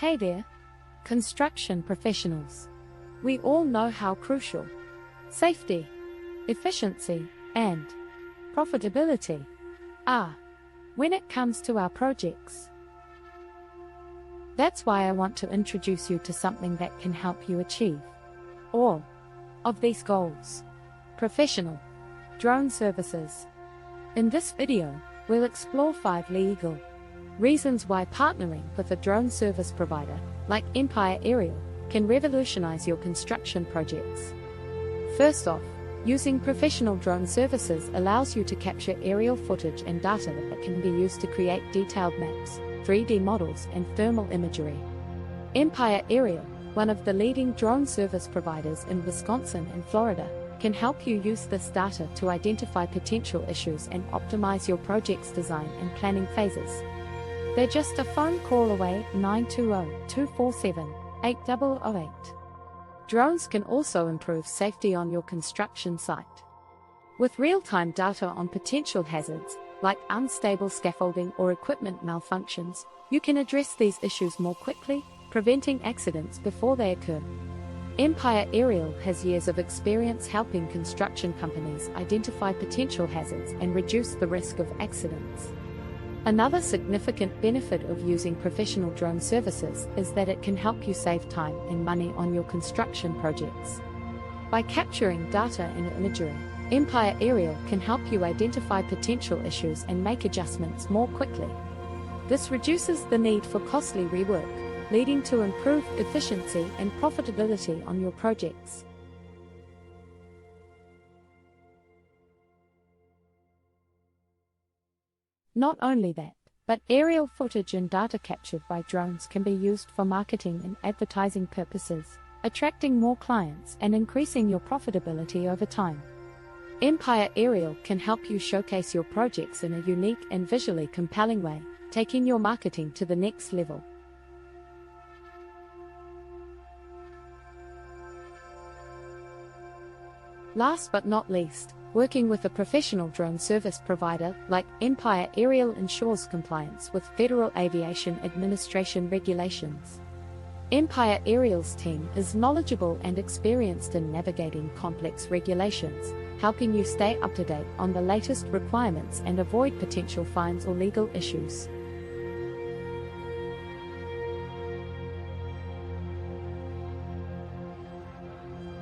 Hey there, construction professionals. We all know how crucial safety, efficiency, and profitability are when it comes to our projects. That's why I want to introduce you to something that can help you achieve all of these goals. Professional drone services. In this video, we'll explore 5 legal reasons why partnering with a drone service provider like Empire Aerial can revolutionize your construction projects. First off, using professional drone services allows you to capture aerial footage and data that can be used to create detailed maps, 3D models, and thermal imagery. Empire Aerial, one of the leading drone service providers in Wisconsin and Florida, can help you use this data to identify potential issues and optimize your project's design and planning phases. They're just a phone call away, 920-247-8008. Drones can also improve safety on your construction site. With real-time data on potential hazards, like unstable scaffolding or equipment malfunctions, you can address these issues more quickly, preventing accidents before they occur. Empire Aerial has years of experience helping construction companies identify potential hazards and reduce the risk of accidents. Another significant benefit of using professional drone services is that it can help you save time and money on your construction projects. By capturing data and imagery, Empire Aerial can help you identify potential issues and make adjustments more quickly. This reduces the need for costly rework, leading to improved efficiency and profitability on your projects. Not only that, but aerial footage and data captured by drones can be used for marketing and advertising purposes, attracting more clients and increasing your profitability over time. Empire Aerial can help you showcase your projects in a unique and visually compelling way, taking your marketing to the next level. Last but not least, working with a professional drone service provider like Empire Aerial ensures compliance with Federal Aviation Administration regulations. Empire Aerial's team is knowledgeable and experienced in navigating complex regulations, helping you stay up to date on the latest requirements and avoid potential fines or legal issues.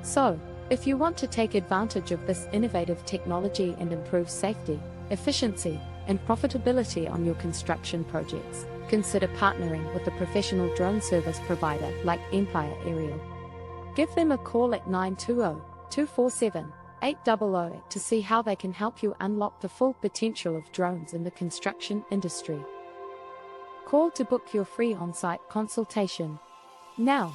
So, if you want to take advantage of this innovative technology and improve safety, efficiency, and profitability on your construction projects, consider partnering with a professional drone service provider like Empire Aerial. Give them a call at 920-247-8008 to see how they can help you unlock the full potential of drones in the construction industry. Call to book your free on-site consultation now.